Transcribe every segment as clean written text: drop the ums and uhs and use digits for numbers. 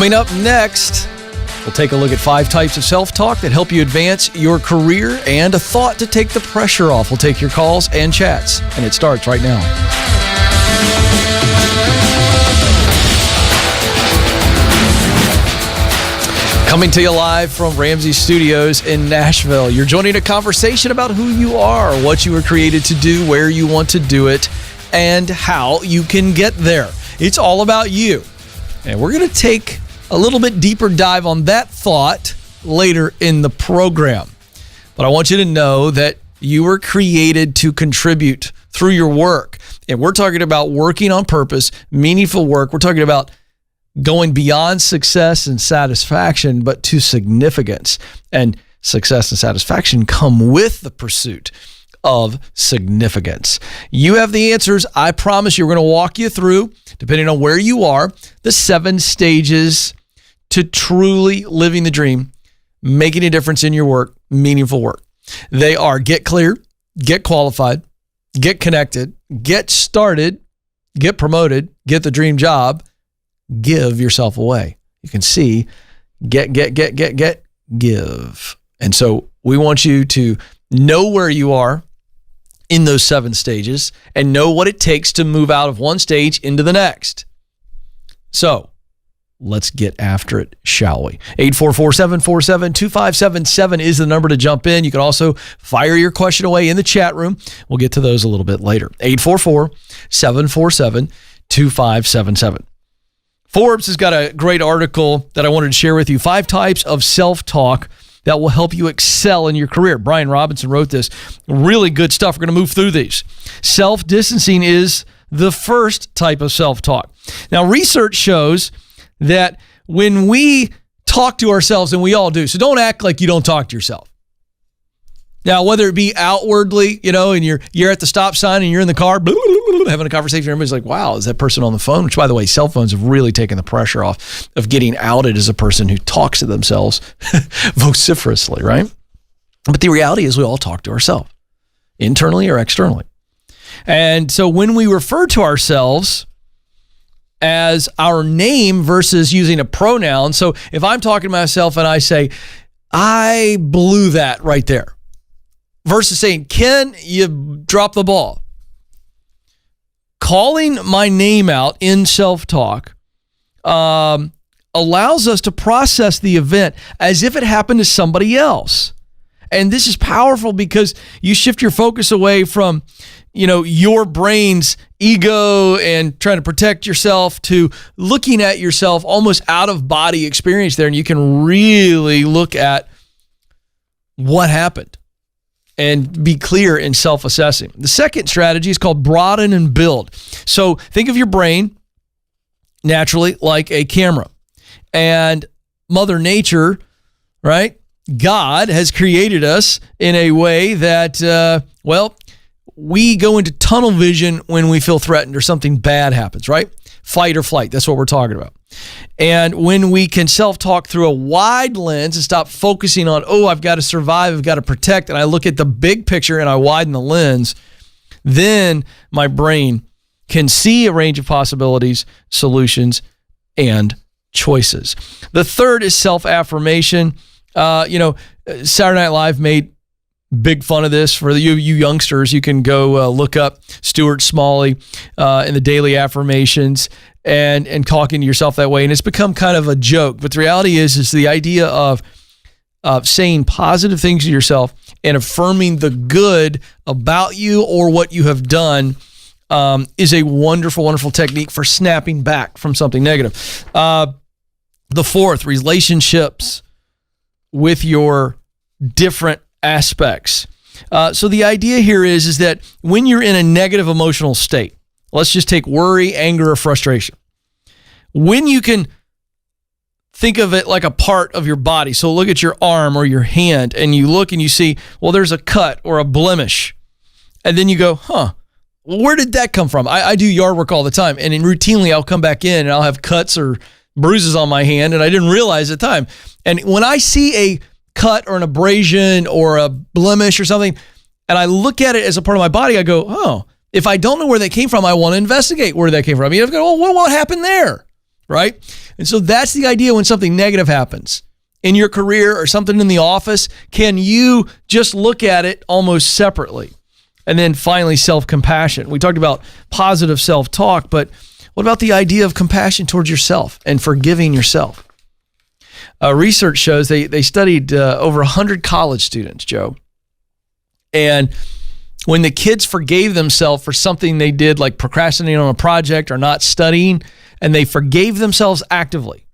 Coming up next, we'll take a look at 5 types of self-talk that help you advance your career and a thought to take the pressure off. We'll take your calls and chats, and it starts right now. Coming to you live from Ramsey Studios in Nashville. You're joining a conversation about who you are, what you were created to do, where you want to do it, and how you can get there. It's all about you. And we're going to take a little bit deeper dive on that thought later in the program. But I want you to know that you were created to contribute through your work. And we're talking about working on purpose, meaningful work. We're talking about going beyond success and satisfaction, but to significance. And success and satisfaction come with the pursuit of significance. You have the answers. I promise you, we're going to walk you through, depending on where you are, the 7 stages to truly living the dream, making a difference in your work, meaningful work. They are: get clear, get qualified, get connected, get started, get promoted, get the dream job, give yourself away. You can see get, give. And so we want you to know where you are in those 7 stages and know what it takes to move out of one stage into the next. So let's get after it, shall we? 844-747-2577 is the number to jump in. You can also fire your question away in the chat room. We'll get to those a little bit later. 844-747-2577. Forbes has got a great article that I wanted to share with you. 5 types of self-talk that will help you excel in your career. Brian Robinson wrote this. Really good stuff. We're going to move through these. Self-distancing is the first type of self-talk. Now, research shows that when we talk to ourselves, and we all do, so don't act like you don't talk to yourself. Now, whether it be outwardly, and you're at the stop sign and you're in the car, having a conversation, everybody's like, wow, is that person on the phone? Which, by the way, cell phones have really taken the pressure off of getting outed as a person who talks to themselves vociferously, right? But the reality is we all talk to ourselves, internally or externally. And so when we refer to ourselves as our name versus using a pronoun, so if I'm talking to myself and I say, I blew that right there, versus saying, Ken, you dropped the ball. Calling my name out in self-talk allows us to process the event as if it happened to somebody else. And this is powerful because you shift your focus away from, your brain's ego and trying to protect yourself to looking at yourself almost out of body experience there. And you can really look at what happened and be clear in self-assessing. The second strategy is called broaden and build. So think of your brain naturally like a camera. And Mother Nature, right? God has created us in a way that, we go into tunnel vision when we feel threatened or something bad happens, right? Fight or flight, that's what we're talking about. And when we can self-talk through a wide lens and stop focusing on, I've got to survive, I've got to protect, and I look at the big picture and I widen the lens, then my brain can see a range of possibilities, solutions, and choices. The third is self-affirmation. Saturday Night Live made big fun of this. For you youngsters, you can go look up Stuart Smalley in the Daily Affirmations and talking to yourself that way. And it's become kind of a joke. But the reality is the idea of saying positive things to yourself and affirming the good about you or what you have done is a wonderful, wonderful technique for snapping back from something negative. The fourth, relationships with your different aspects. So the idea here is that when you're in a negative emotional state, let's just take worry, anger, or frustration. When you can think of it like a part of your body. So look at your arm or your hand and you look and you see, well, there's a cut or a blemish. And then you go, where did that come from? I do yard work all the time. And then routinely I'll come back in and I'll have cuts or bruises on my hand and I didn't realize at the time. And when I see a cut or an abrasion or a blemish or something, and I look at it as a part of my body, I go, if I don't know where that came from, I want to investigate where that came from. I mean, I go, what happened there? right? And so that's the idea when something negative happens in your career or something in the office. Can you just look at it almost separately? And then finally, self-compassion. We talked about positive self-talk, but what about the idea of compassion towards yourself and forgiving yourself? Research shows they studied over 100 college students, Joe. And when the kids forgave themselves for something they did, like procrastinating on a project or not studying, and they forgave themselves actively,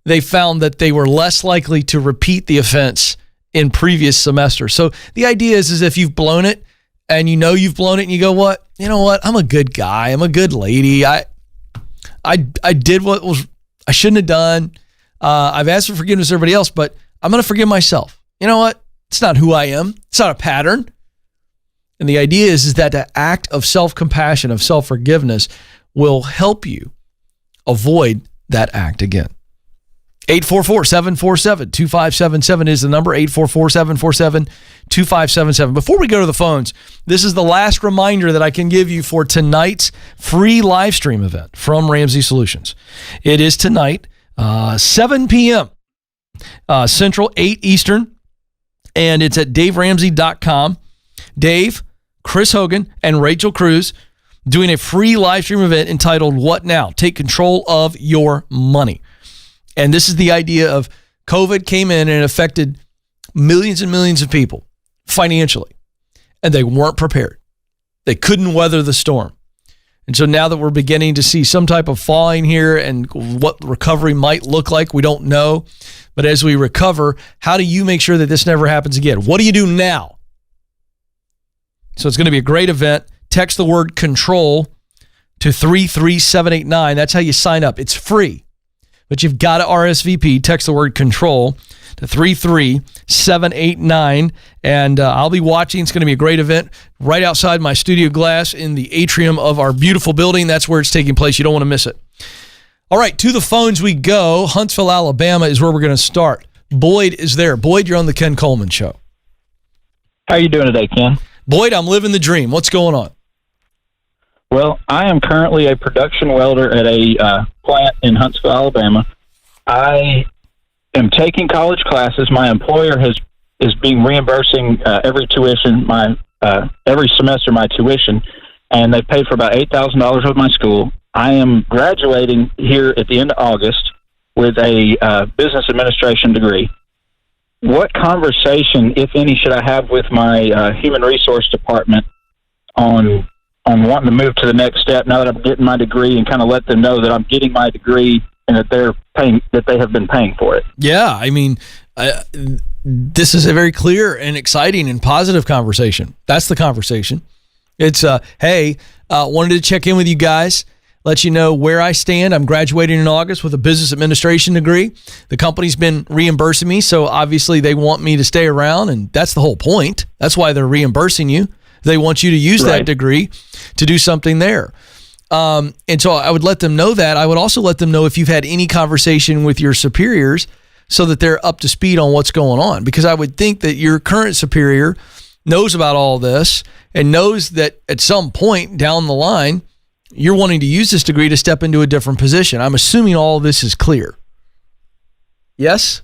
they found that they were less likely to repeat the offense in previous semesters. So the idea is if you've blown it and you know you've blown it and you go, what? You know what? I'm a good guy. I'm a good lady. I did what I shouldn't have done. I've asked for forgiveness of everybody else, but I'm going to forgive myself. You know what? It's not who I am. It's not a pattern. And the idea is that the act of self-compassion, of self-forgiveness will help you avoid that act again. 844-747-2577 is the number, 844-747-2577. Before we go to the phones, this is the last reminder that I can give you for tonight's free live stream event from Ramsey Solutions. It is tonight, 7 p.m. Central, 8 Eastern, and it's at daveramsey.com. Dave, Chris Hogan, and Rachel Cruz doing a free live stream event entitled What Now? Take Control of Your Money. And this is the idea of COVID came in and affected millions and millions of people financially, and they weren't prepared. They couldn't weather the storm. And so now that we're beginning to see some type of falling here and what recovery might look like, we don't know. But as we recover, how do you make sure that this never happens again? What do you do now? So it's going to be a great event. Text the word control to 33789. That's how you sign up. It's free, but you've got to RSVP. Text the word control to 33789. And I'll be watching. It's going to be a great event right outside my studio glass in the atrium of our beautiful building. That's where it's taking place. You don't want to miss it. All right, to the phones we go. Huntsville, Alabama is where we're going to start. Boyd is there. Boyd, you're on the Ken Coleman Show. How are you doing today, Ken? Boyd, I'm living the dream. What's going on? Well, I am currently a production welder at a plant in Huntsville, Alabama. I am taking college classes. My employer is being reimbursing every semester my tuition, and they paid for about $8,000 with my school. I am graduating here at the end of August with a business administration degree. What conversation, if any, should I have with my human resource department on wanting to move to the next step now that I'm getting my degree, and kind of let them know that I'm getting my degree and that they have been paying for it? Yeah, I mean, this is a very clear and exciting and positive conversation. That's the conversation. It's, hey, wanted to check in with you guys, let you know where I stand. I'm graduating in August with a business administration degree. The company's been reimbursing me, so obviously they want me to stay around, and that's the whole point. That's why they're reimbursing you. They want you to use that degree to do something there. And so I would let them know that. I would also let them know if you've had any conversation with your superiors so that they're up to speed on what's going on. Because I would think that your current superior knows about all this and knows that at some point down the line, you're wanting to use this degree to step into a different position. I'm assuming all of this is clear. Yes?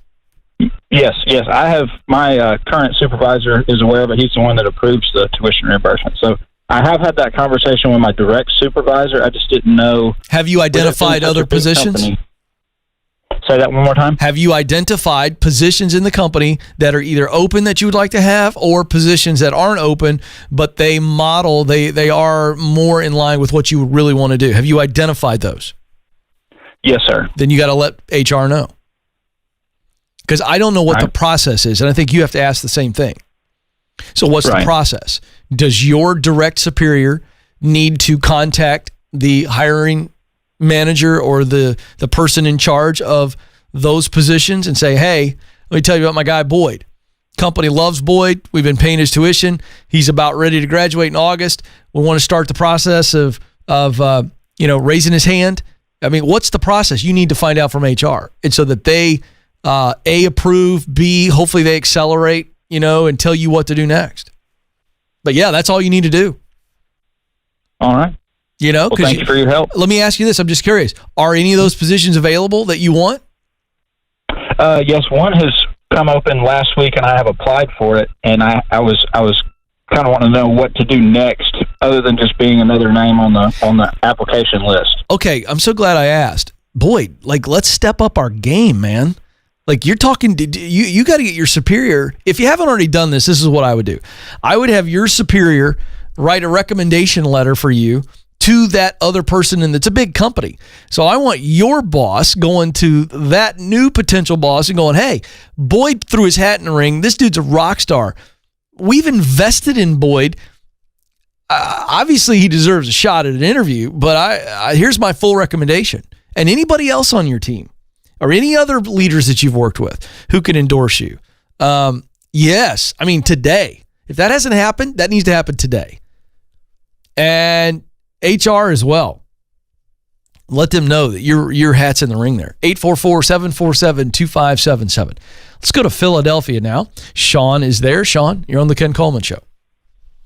Yes. I have my current supervisor is aware of it. He's the one that approves the tuition reimbursement. So I have had that conversation with my direct supervisor. I just didn't know. Have you identified other positions? Company. Say that one more time. Have you identified positions in the company that are either open that you would like to have, or positions that aren't open, but they are more in line with what you really want to do? Have you identified those? Yes, sir. Then you got to let HR know. Because I don't know what the process is, and I think you have to ask the same thing. So what's the process? Does your direct superior need to contact the hiring manager or the person in charge of those positions and say, hey, let me tell you about my guy Boyd. Company loves Boyd. We've been paying his tuition. He's about ready to graduate in August. We want to start the process of raising his hand. I mean, what's the process? You need to find out from HR. And so that they A, approve, B, hopefully they accelerate, and tell you what to do next. But yeah, that's all you need to do. All right. You know, well, thank you for your help. Let me ask you this. I'm just curious. Are any of those positions available that you want? Yes, one has come open last week, and I have applied for it. And I was kind of wanting to know what to do next, other than just being another name on the application list. Okay, I'm so glad I asked. Boyd, like, let's step up our game, man. Like, you're talking, you got to get your superior. If you haven't already done this is what I would do. I would have your superior write a recommendation letter for you to that other person, and it's a big company. So I want your boss going to that new potential boss and going, hey, Boyd threw his hat in the ring. This dude's a rock star. We've invested in Boyd. Obviously, he deserves a shot at an interview, but here's my full recommendation. And anybody else on your team or any other leaders that you've worked with who can endorse you. Yes. I mean, today. If that hasn't happened, that needs to happen today. And HR as well. Let them know that your hat's in the ring there. 844-747-2577. Let's go to Philadelphia now. Shaun is there. Shaun, you're on the Ken Coleman Show.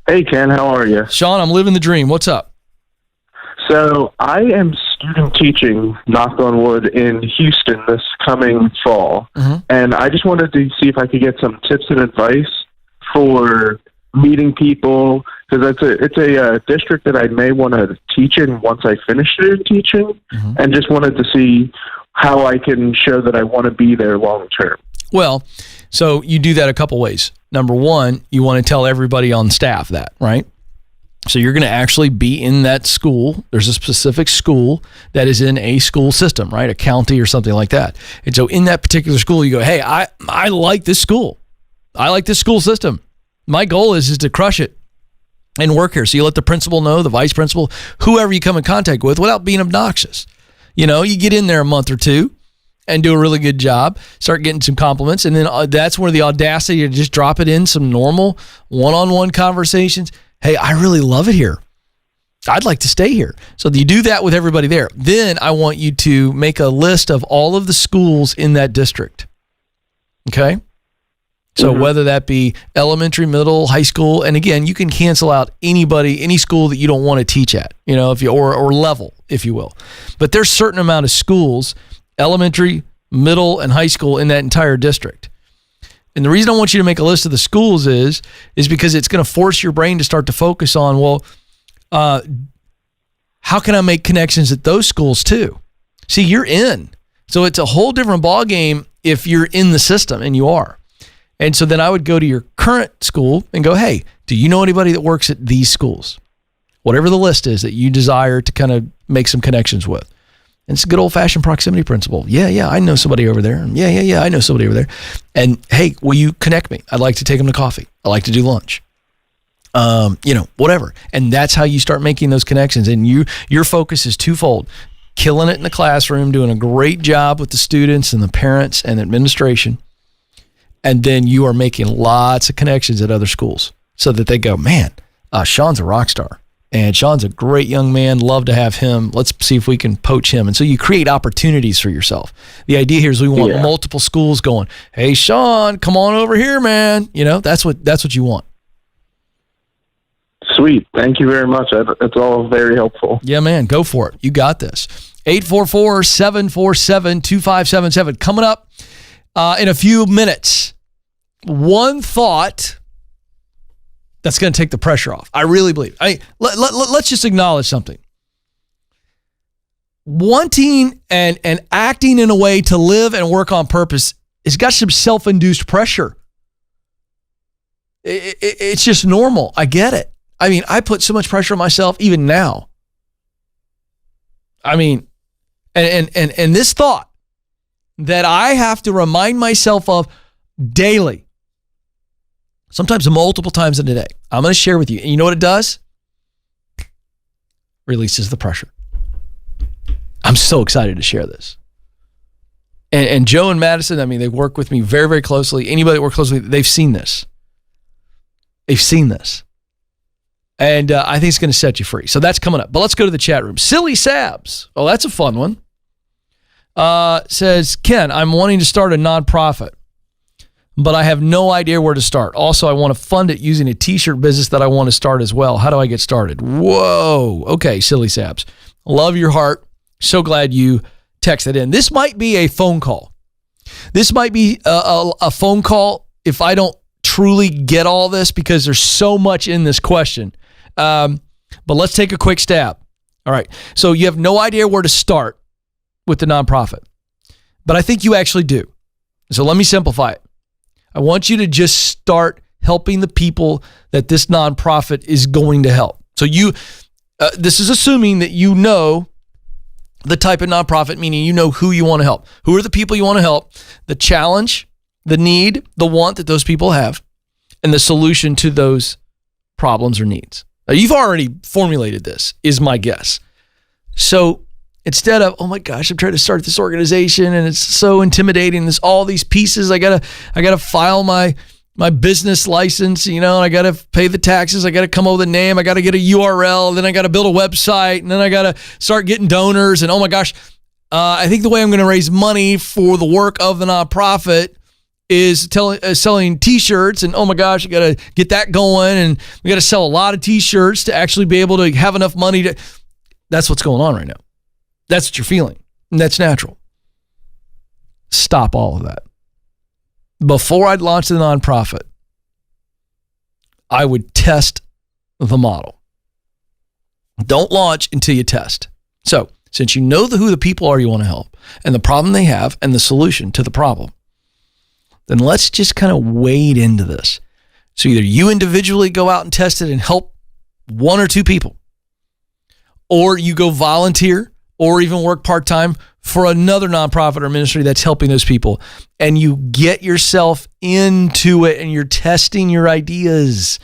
Hey, Ken, how are you? Shaun, I'm living the dream. What's up? So I am student teaching, knock on wood, in Houston this coming fall. And I just wanted to see if I could get some tips and advice for meeting people, because it's a district that I may want to teach in once I finish student teaching, and just wanted to see how I can show that I want to be there long term. Well, so you do that a couple ways. Number one, you want to tell everybody on staff that, right? So you're going to actually be in that school. There's a specific school that is in a school system, right? A county or something like that. And so in that particular school, you go, hey, I like this school. I like this school system. My goal is to crush it and work here. So you let the principal know, the vice principal, whoever you come in contact with, without being obnoxious. You know, you get in there a month or two and do a really good job, start getting some compliments, and then that's where the audacity to just drop it in some normal one-on-one conversations. Hey, I really love it here. I'd like to stay here. So you do that with everybody there. Then I want you to make a list of all of the schools in that district. Okay? So whether that be elementary, middle, high school, and again, you can cancel out any school that you don't want to teach at, you know, if you or level, if you will. But there's a certain amount of schools, elementary, middle, and high school in that entire district. And the reason I want you to make a list of the schools is because it's going to force your brain to start to focus on, well, how can I make connections at those schools too? See, you're in. So it's a whole different ballgame if you're in the system, and you are. And so then I would go to your current school and go, hey, do you know anybody that works at these schools? Whatever the list is that you desire to kind of make some connections with. And it's a good old-fashioned proximity principle. Yeah, I know somebody over there. Yeah, I know somebody over there. And hey, will you connect me? I'd like to take them to coffee. I'd like to do lunch. Whatever. And that's how you start making those connections. And your focus is twofold. Killing it in the classroom, doing a great job with the students and the parents and administration. And then you are making lots of connections at other schools so that they go, man, Shaun's a rock star. And Shaun's a great young man. Love to have him. Let's see if we can poach him. And so you create opportunities for yourself. The idea here is we want multiple schools going, hey, Shaun, come on over here, man. You know, that's what you want. Sweet. Thank you very much. That's all very helpful. Yeah, man. Go for it. You got this. 844-747-2577. Coming up in a few minutes. One thought that's going to take the pressure off. I really believe. Let's just acknowledge something. Wanting and acting in a way to live and work on purpose has got some self-induced pressure. It's just normal. I get it. I mean, I put so much pressure on myself even now. I mean, and this thought that I have to remind myself of daily, sometimes multiple times in a day, I'm going to share with you. And you know what it does? Releases the pressure. I'm so excited to share this. And Joe and Madison, I mean, they work with me very, very closely. Anybody that works closely, they've seen this. They've seen this. And I think it's going to set you free. So that's coming up. But let's go to the chat room. Silly Sabs. Oh, that's a fun one. Says, Ken, I'm wanting to start a nonprofit. but I have no idea where to start. Also, I want to fund it using a t-shirt business that I want to start as well. How do I get started? Whoa. Okay, silly saps. Love your heart. So glad you texted in. This might be a phone call. This might be a phone call if I don't truly get all this, because there's so much in this question. But let's take a quick stab. All right. So you have no idea where to start with the nonprofit, but I think you actually do. So let me simplify it. I want you to just start helping the people that this nonprofit is going to help. So this is assuming that you know the type of nonprofit, meaning you know who you want to help. Who are the people you want to help? The challenge, the need, the want that those people have, and the solution to those problems or needs. Now, you've already formulated this, is my guess. So instead of, oh my gosh, I'm trying to start this organization and it's so intimidating. There's all these pieces. I gotta file my business license, and I gotta pay the taxes. I gotta come up with a name. I gotta get a URL. Then I gotta build a website, and then I gotta start getting donors. And oh my gosh, I think the way I'm gonna raise money for the work of the nonprofit is selling t-shirts. And oh my gosh, I gotta get that going, and we gotta sell a lot of t-shirts to actually be able to have enough money to. That's what's going on right now. That's what you're feeling. And that's natural. Stop all of that. Before I'd launch the nonprofit, I would test the model. Don't launch until you test. So, since you know who the people are you want to help, and the problem they have, and the solution to the problem, then let's just kind of wade into this. So either you individually go out and test it and help one or two people, or you go volunteer or even work part-time for another nonprofit or ministry that's helping those people, and you get yourself into it and you're testing your ideas.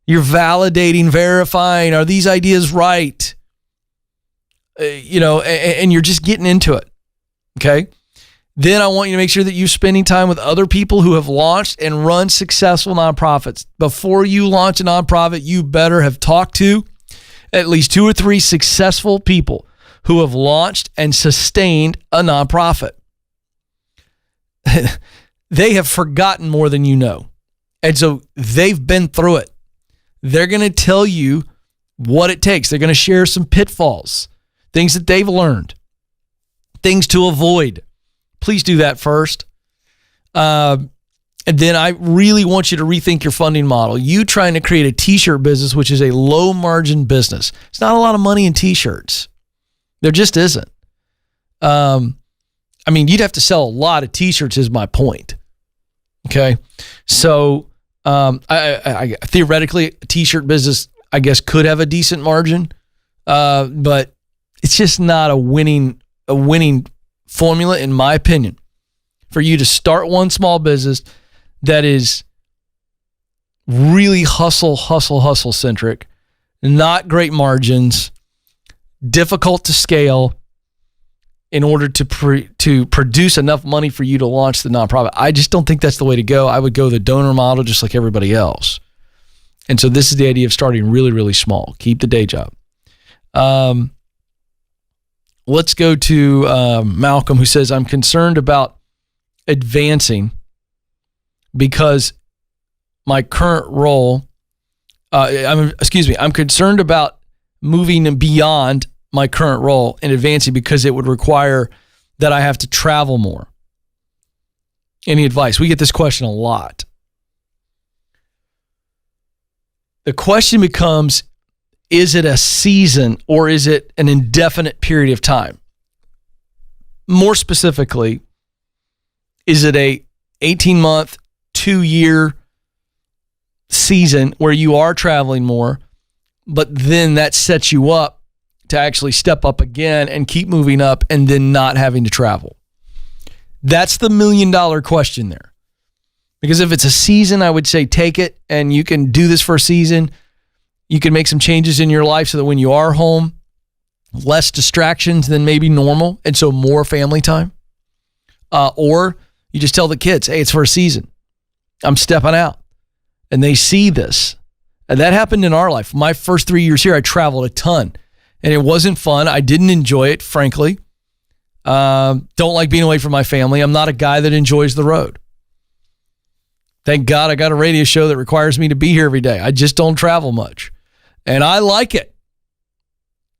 You're validating, verifying, are these ideas right? And you're just getting into it, okay? Then I want you to make sure that you're spending time with other people who have launched and run successful nonprofits. Before you launch a nonprofit, you better have talked to at least 2 or 3 successful people who have launched and sustained a nonprofit. They have forgotten more than you know. And so they've been through it. They're going to tell you what it takes. They're going to share some pitfalls, things that they've learned, things to avoid. Please do that first. And then I really want you to rethink your funding model. You trying to create a t-shirt business, which is a low margin business. It's not a lot of money in t-shirts. There just isn't. You'd have to sell a lot of t-shirts is my point. Okay. So, I theoretically, a t-shirt business, I guess, could have a decent margin. But it's just not a winning formula, in my opinion, for you to start one small business that is really hustle centric, not great margins, difficult to scale in order to produce enough money for you to launch the nonprofit. I just don't think that's the way to go. I would go the donor model just like everybody else. And so this is the idea of starting really, really small. Keep the day job. Let's go to Malcolm, who says, I'm concerned about advancing because my current role, I'm concerned about moving beyond my current role and advancing because it would require that I have to travel more. Any advice? We get this question a lot. The question becomes, is it a season or is it an indefinite period of time? More specifically, is it a 18-month, 2-year season where you are traveling more, but then that sets you up to actually step up again and keep moving up and then not having to travel? That's the $1 million question there. Because if it's a season, I would say take it, and you can do this for a season. You can make some changes in your life so that when you are home, less distractions than maybe normal, and so more family time. Or you just tell the kids, hey, it's for a season. I'm stepping out. And they see this. And that happened in our life. My first 3 years here, I traveled a ton. And it wasn't fun. I didn't enjoy it, frankly. Don't like being away from my family. I'm not a guy that enjoys the road. Thank God I got a radio show that requires me to be here every day. I just don't travel much. And I like it.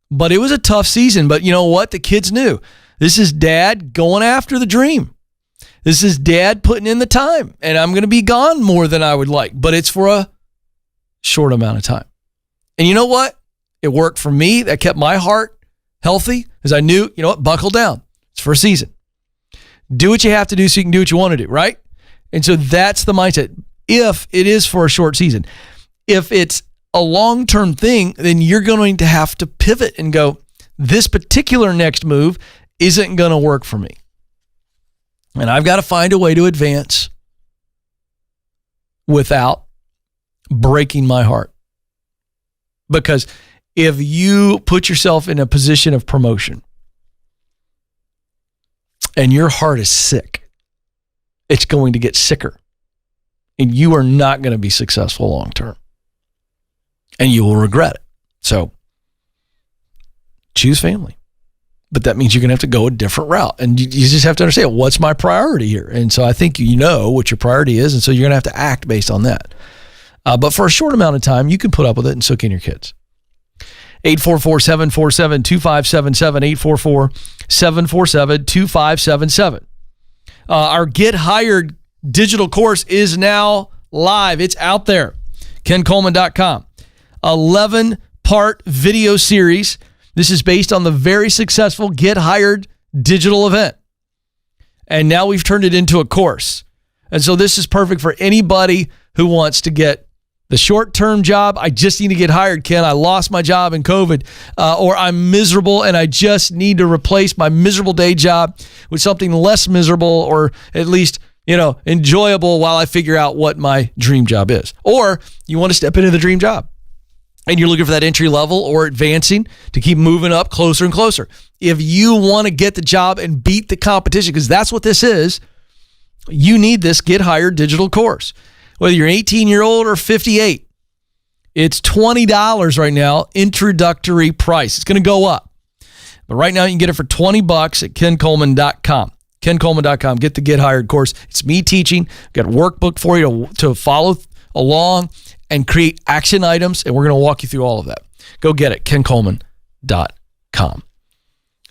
But it was a tough season. But you know what? The kids knew. This is Dad going after the dream. This is Dad putting in the time. And I'm going to be gone more than I would like. But it's for a short amount of time. And you know what? It worked for me. That kept my heart healthy because I knew, you know what? Buckle down. It's for a season. Do what you have to do so you can do what you want to do, right? And so that's the mindset. If it is for a short season. If it's a long-term thing, then you're going to have to pivot and go, this particular next move isn't going to work for me. And I've got to find a way to advance without breaking my heart. Because if you put yourself in a position of promotion and your heart is sick, it's going to get sicker. And you are not going to be successful long-term. And you will regret it. So choose family. But that means you're going to have to go a different route. And you just have to understand, what's my priority here? And so I think you know what your priority is. And so you're going to have to act based on that. But for a short amount of time, you can put up with it and so can your kids. 844-747-2577, 844-747-2577. Our Get Hired digital course is now live. It's out there. KenColeman.com. 11-part video series. This is based on the very successful Get Hired digital event. And now we've turned it into a course. And so this is perfect for anybody who wants to get the short-term job. I just need to get hired, Ken. I lost my job in COVID. Or I'm miserable and I just need to replace my miserable day job with something less miserable or at least, enjoyable while I figure out what my dream job is. Or you want to step into the dream job and you're looking for that entry level or advancing to keep moving up closer and closer. If you want to get the job and beat the competition, because that's what this is, you need this Get Hired digital course. Whether you're an 18-year-old or 58, it's $20 right now, introductory price. It's going to go up. But right now you can get it for $20 at KenColeman.com. KenColeman.com. Get the Get Hired course. It's me teaching. Got a workbook for you to follow along and create action items, and we're going to walk you through all of that. Go get it, KenColeman.com.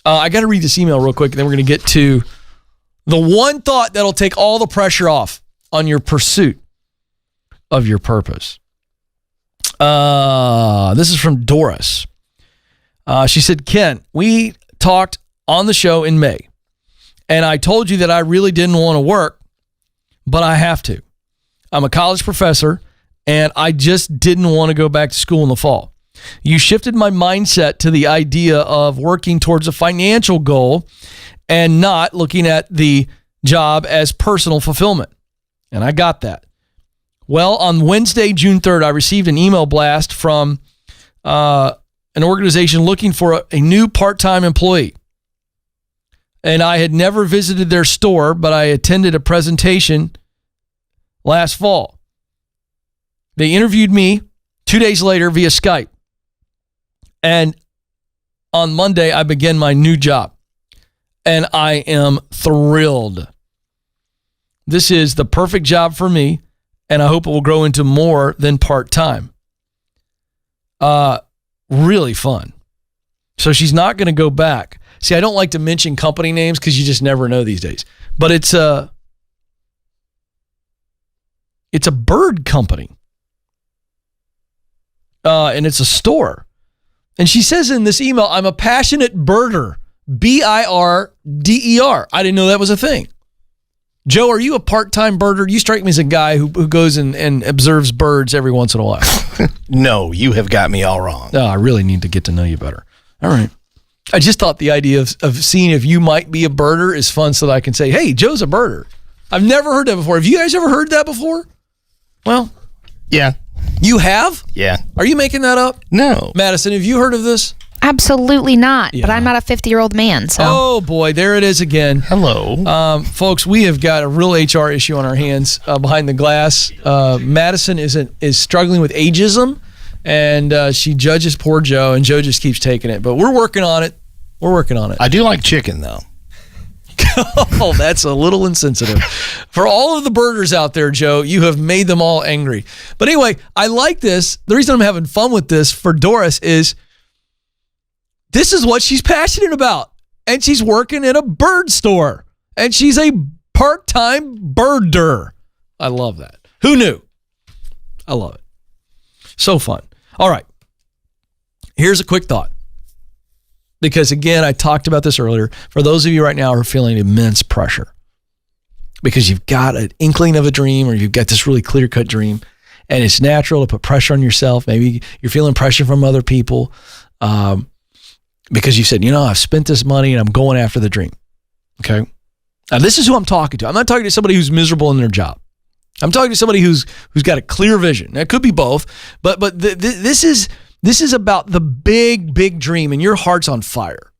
I got to read this email real quick, and then we're going to get to the one thought that'll take all the pressure off on your pursuit of your purpose. This is from Doris. She said, Ken, we talked on the show in May, and I told you that I really didn't want to work, but I have to. I'm a college professor, and I just didn't want to go back to school in the fall. You shifted my mindset to the idea of working towards a financial goal and not looking at the job as personal fulfillment. And I got that. Well, on Wednesday, June 3rd, I received an email blast from an organization looking for a new part-time employee. And I had never visited their store, but I attended a presentation last fall. They interviewed me 2 days later via Skype. And on Monday, I began my new job. And I am thrilled. This is the perfect job for me, and I hope it will grow into more than part-time. Really fun. So she's not going to go back. See, I don't like to mention company names because you just never know these days. But it's a bird company. And it's a store. And she says in this email, I'm a passionate birder. B-I-R-D-E-R. I didn't know that was a thing. Joe, are you a part-time birder? You strike me as a guy who goes and observes birds every once in a while. No, you have got me all wrong. Oh, I really need to get to know you better. All right. I just thought the idea of seeing if you might be a birder is fun so that I can say, hey, Joe's a birder. I've never heard that before. Have you guys ever heard that before? Well, yeah. You have? Yeah. Are you making that up? No. Madison, have you heard of this? Absolutely not. Yeah. But I'm not a 50-year-old man, so. Oh, boy. There it is again. Hello. Folks, we have got a real HR issue on our hands behind the glass. Madison is struggling with ageism, and she judges poor Joe, and Joe just keeps taking it. But we're working on it. I do like chicken, though. Oh, that's a little insensitive. For all of the birders out there, Joe, you have made them all angry. But anyway, I like this. The reason I'm having fun with this for Doris is this is what she's passionate about. And she's working in a bird store. And she's a part-time birder. I love that. Who knew? I love it. So fun. All right. Here's a quick thought. Because again, I talked about this earlier. For those of you right now who are feeling immense pressure because you've got an inkling of a dream or you've got this really clear-cut dream and it's natural to put pressure on yourself. Maybe you're feeling pressure from other people because you said, I've spent this money and I'm going after the dream. Okay. Now, this is who I'm talking to. I'm not talking to somebody who's miserable in their job. I'm talking to somebody who's got a clear vision. Now, it could be both, but this is about the big dream, and your heart's on fire.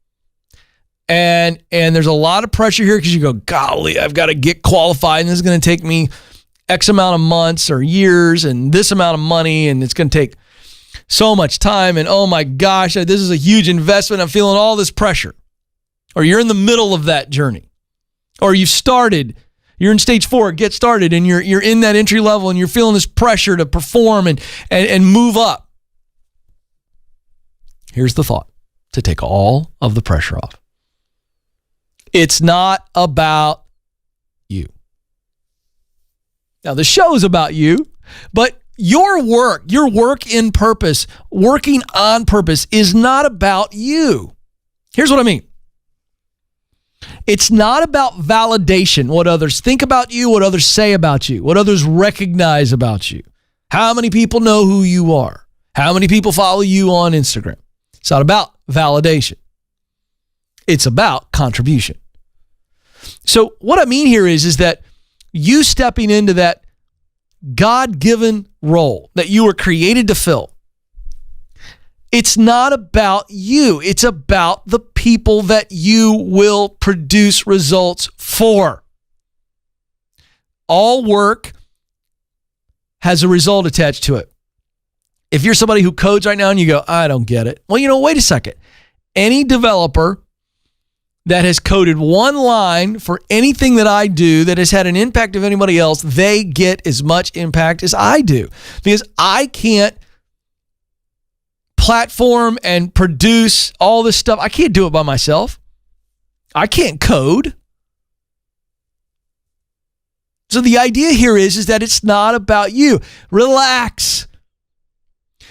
And there's a lot of pressure here because you go, golly, I've got to get qualified, and this is going to take me X amount of months or years and this amount of money, and it's going to take so much time, and oh my gosh, this is a huge investment. I'm feeling all this pressure. Or you're in the middle of that journey. Or you've started, you're in stage 4, get started, and you're in that entry level, and you're feeling this pressure to perform and move up. Here's the thought, to take all of the pressure off. It's not about you. Now, the show is about you, but your work in purpose, working on purpose is not about you. Here's what I mean. It's not about validation, what others think about you, what others say about you, what others recognize about you. How many people know who you are? How many people follow you on Instagram? It's not about validation. It's about contribution. So what I mean here is that you stepping into that God-given role that you were created to fill. It's not about you. It's about the people that you will produce results for. All work has a result attached to it. If you're somebody who codes right now and you go, I don't get it. Well, wait a second. Any developer that has coded one line for anything that I do that has had an impact of anybody else, they get as much impact as I do. Because I can't platform and produce all this stuff. I can't do it by myself. I can't code. So the idea here is that it's not about you. Relax.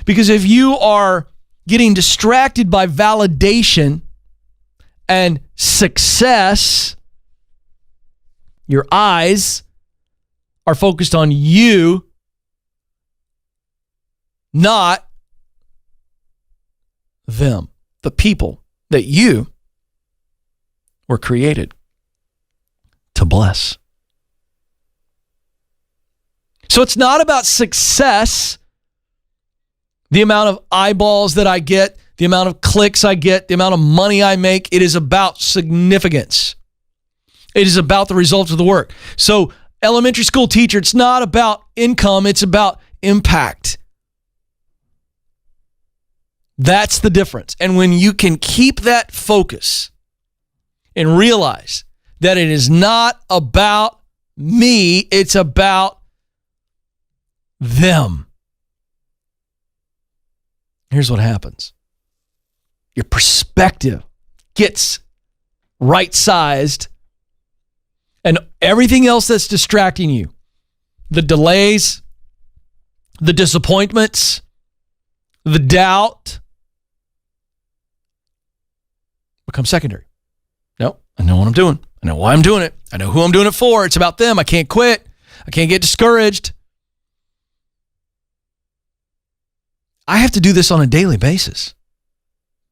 Because if you are getting distracted by validation and success, your eyes are focused on you, not them, the people that you were created to bless. So it's not about success, the amount of eyeballs that I get, the amount of clicks I get, the amount of money I make. It is about significance. It is about the results of the work. So elementary school teacher, it's not about income, it's about impact. That's the difference. And when you can keep that focus and realize that it is not about me, it's about them. Here's what happens. Your perspective gets right-sized, and everything else that's distracting you, the delays, the disappointments, the doubt, become secondary. No, I know what I'm doing. I know why I'm doing it. I know who I'm doing it for. It's about them. I can't quit. I can't get discouraged. I have to do this on a daily basis.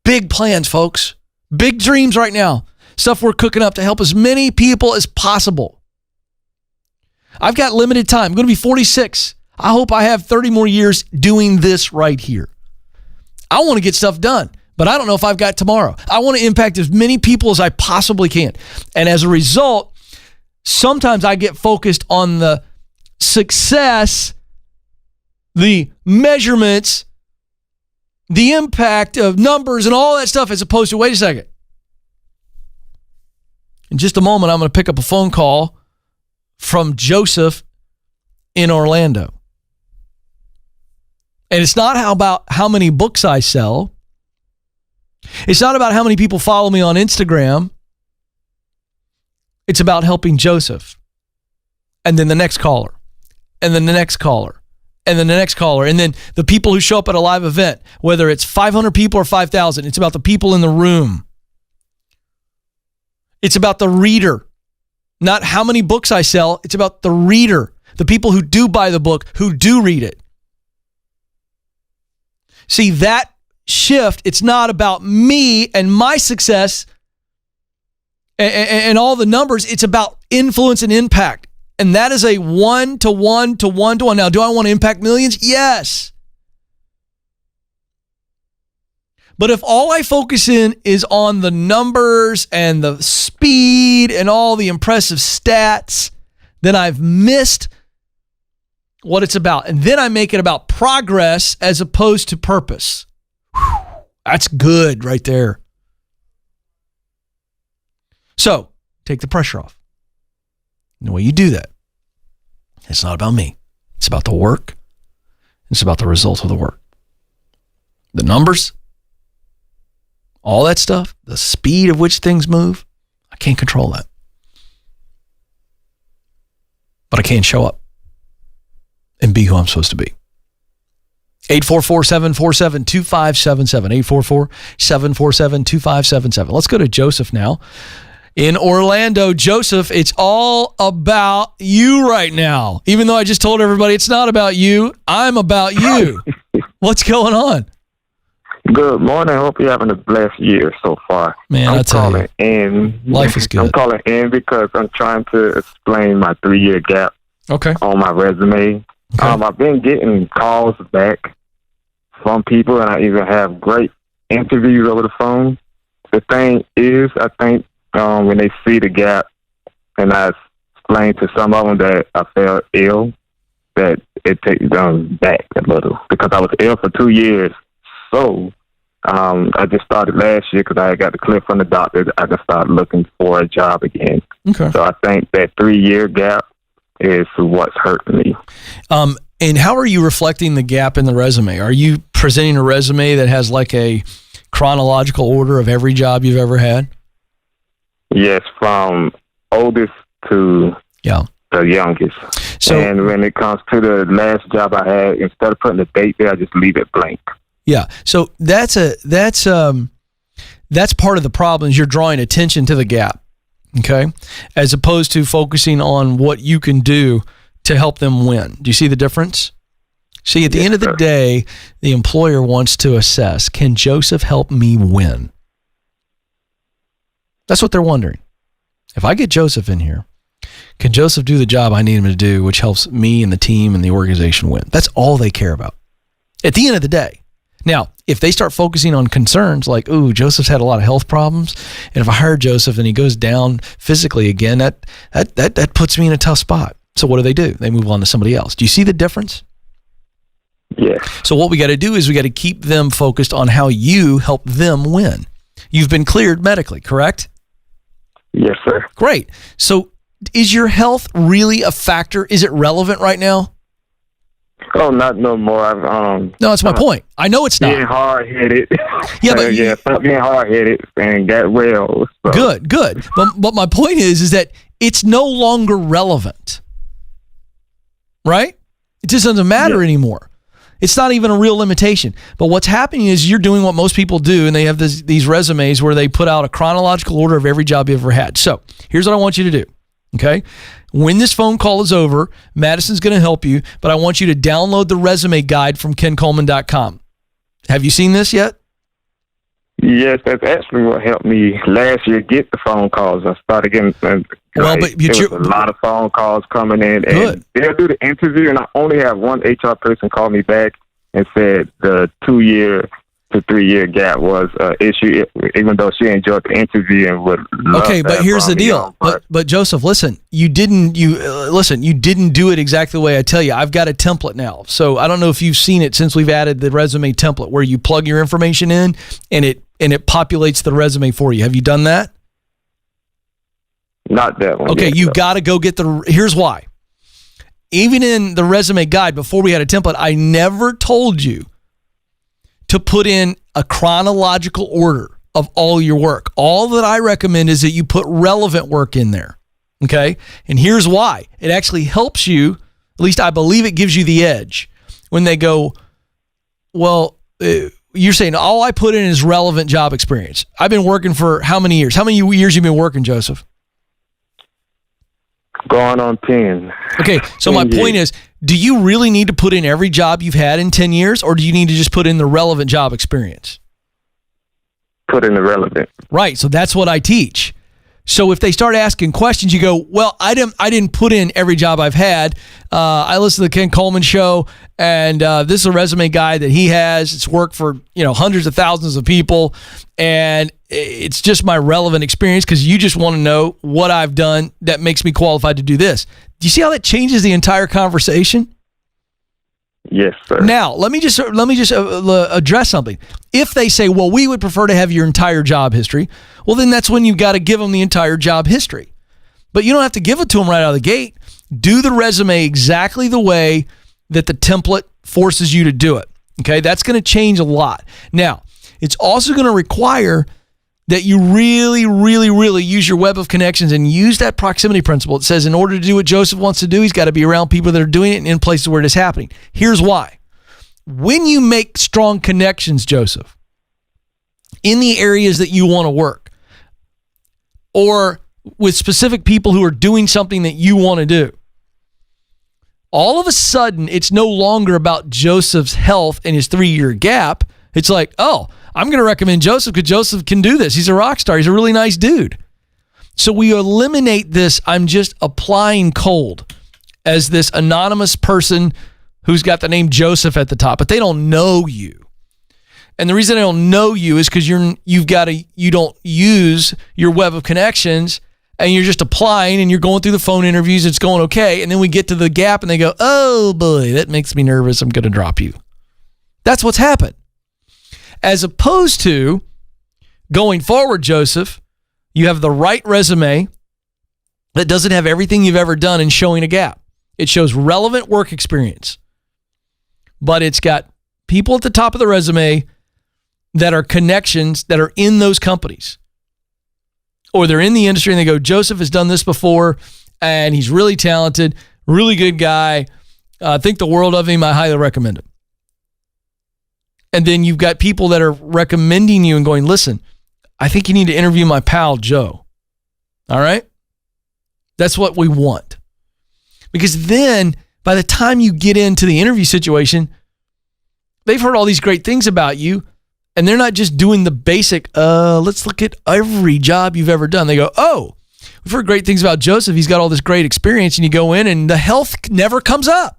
Big plans, folks. Big dreams right now. Stuff we're cooking up to help as many people as possible. I've got limited time. I'm going to be 46. I hope I have 30 more years doing this right here. I want to get stuff done, but I don't know if I've got tomorrow. I want to impact as many people as I possibly can. And as a result, sometimes I get focused on the success, the measurements, the impact of numbers and all that stuff, as opposed to, wait a second. In just a moment, I'm going to pick up a phone call from Joseph in Orlando. And it's not about how many books I sell. It's not about how many people follow me on Instagram. It's about helping Joseph. And then the next caller. And then the next caller. And then the next caller. And then the people who show up at a live event, whether it's 500 people or 5,000, it's about the people in the room. It's about the reader. Not how many books I sell. It's about the reader. The people who do buy the book, who do read it. See, that shift, it's not about me and my success and all the numbers. It's about influence and impact. And that is a 1-to-1 to 1-to-1. Now, do I want to impact millions? Yes. But if all I focus in is on the numbers and the speed and all the impressive stats, then I've missed what it's about. And then I make it about progress as opposed to purpose. Whew, that's good right there. So, take the pressure off. And the way you do that, it's not about me. It's about the work. It's about the results of the work. The numbers, all that stuff, the speed of which things move, I can't control that. But I can show up and be who I'm supposed to be. 844-747-2577. 844-747-2577. Let's go to Joseph now. In Orlando, Joseph, it's all about you right now. Even though I just told everybody it's not about you, I'm about you. What's going on? Good morning. I hope you're having a blessed year so far. Man, I'm I tell calling you, in. life is good. I'm calling in because I'm trying to explain my 3-year gap on my resume. Okay. I've been getting calls back from people, and I even have great interviews over the phone. The thing is, I think when they see the gap, and I explained to some of them that I felt ill, that it takes them back a little because I was ill for 2 years. So I just started last year because I got the clip from the doctor. I just started looking for a job again. Okay. So I think that 3-year gap is what's hurting me. And how are you reflecting the gap in the resume? Are you presenting a resume that has like a chronological order of every job you've ever had? Yes, from oldest to the youngest. So, and when it comes to the last job I had, instead of putting the date there, I just leave it blank. Yeah. So that's part of the problem is you're drawing attention to the gap. Okay. As opposed to focusing on what you can do to help them win. Do you see the difference? See, at the end of the day, the employer wants to assess, can Joseph help me win? That's what they're wondering. If I get Joseph in here, can Joseph do the job I need him to do, which helps me and the team and the organization win? That's all they care about. At the end of the day. Now, if they start focusing on concerns like, ooh, Joseph's had a lot of health problems, and if I hire Joseph and he goes down physically again, that puts me in a tough spot. So what do? They move on to somebody else. Do you see the difference? Yeah. So what we got to do is we got to keep them focused on how you help them win. You've been cleared medically, correct? Yes, sir. Great. So is your health really a factor? Is it relevant right now? Oh, not no more. No, that's my point. I know it's not. Being hard-headed. Yeah, but stop being hard-headed and got well. So. Good. But my point is that it's no longer relevant, right? It just doesn't matter anymore. It's not even a real limitation. But what's happening is you're doing what most people do, and they have these resumes where they put out a chronological order of every job you've ever had. So here's what I want you to do, okay? When this phone call is over, Madison's going to help you, but I want you to download the resume guide from KenColeman.com. Have you seen this yet? Yes, that's actually what helped me last year get the phone calls. I started getting there was a lot of phone calls coming in. And they'll do the interview, and I only have one HR person call me back and said the 2-year to 3-year gap was an issue, even though she enjoyed the interview and would love but here's the deal. But Joseph, listen, you didn't do it exactly the way I tell you. I've got a template now. So I don't know if you've seen it since we've added the resume template where you plug your information in and it populates the resume for you. Have you done that? Not that one. Okay, yet, you though. got to go get here's why. Even in the resume guide, before we had a template, I never told you to put in a chronological order of all your work. All that I recommend is that you put relevant work in there. Okay? And here's why. It actually helps you, at least I believe it gives you the edge. When they go, well, you're saying all I put in is relevant job experience. I've been working for how many years? How many years you been working, Joseph? Going on 10. Okay, so my point is, do you really need to put in every job you've had in 10 years, or do you need to just put in the relevant job experience? Put in the relevant. Right, so that's what I teach. So if they start asking questions, you go, well, I didn't put in every job I've had. I listen to the Ken Coleman Show, and this is a resume guide that he has. It's worked for hundreds of thousands of people, and it's just my relevant experience because you just want to know what I've done that makes me qualified to do this. Do you see how that changes the entire conversation? Yes, sir. Now, let me just address something. If they say, well, we would prefer to have your entire job history, well, then that's when you've got to give them the entire job history. But you don't have to give it to them right out of the gate. Do the resume exactly the way that the template forces you to do it. Okay, that's going to change a lot. Now, it's also going to require that you really, really, really use your web of connections and use that proximity principle. It says in order to do what Joseph wants to do, he's got to be around people that are doing it and in places where it is happening. Here's why. When you make strong connections, Joseph, in the areas that you want to work, or with specific people who are doing something that you want to do, all of a sudden, it's no longer about Joseph's health and his 3-year gap. It's like, oh, I'm going to recommend Joseph because Joseph can do this. He's a rock star. He's a really nice dude. So we eliminate this, I'm just applying cold, as this anonymous person who's got the name Joseph at the top, but they don't know you. And the reason they don't know you is because you don't use your web of connections, and you're just applying and you're going through the phone interviews. It's going okay. And then we get to the gap and they go, oh boy, that makes me nervous. I'm going to drop you. That's what's happened. As opposed to going forward, Joseph, you have the right resume that doesn't have everything you've ever done and showing a gap. It shows relevant work experience, but it's got people at the top of the resume that are connections that are in those companies, or they're in the industry and they go, Joseph has done this before and he's really talented, really good guy. I think the world of him. I highly recommend him. And then you've got people that are recommending you and going, listen, I think you need to interview my pal, Joe. All right? That's what we want. Because then by the time you get into the interview situation, they've heard all these great things about you, and they're not just doing the basic, let's look at every job you've ever done. They go, oh, we've heard great things about Joseph. He's got all this great experience. And you go in and the health never comes up.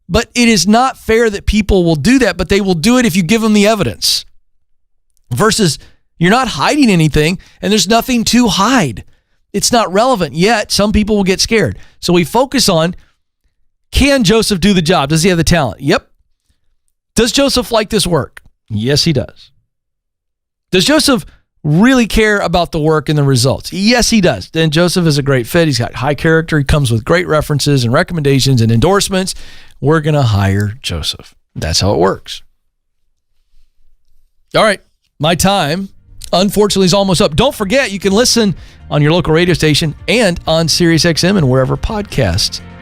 But it is not fair that people will do that, but they will do it if you give them the evidence. Versus you're not hiding anything and there's nothing to hide. It's not relevant yet. Some people will get scared. So we focus on, can Joseph do the job? Does he have the talent? Yep. Does Joseph like this work? Yes, he does. Does Joseph really care about the work and the results? Yes, he does. Then Joseph is a great fit. He's got high character. He comes with great references and recommendations and endorsements. We're going to hire Joseph. That's how it works. All right. My time, unfortunately, is almost up. Don't forget, you can listen on your local radio station and on SiriusXM and wherever podcasts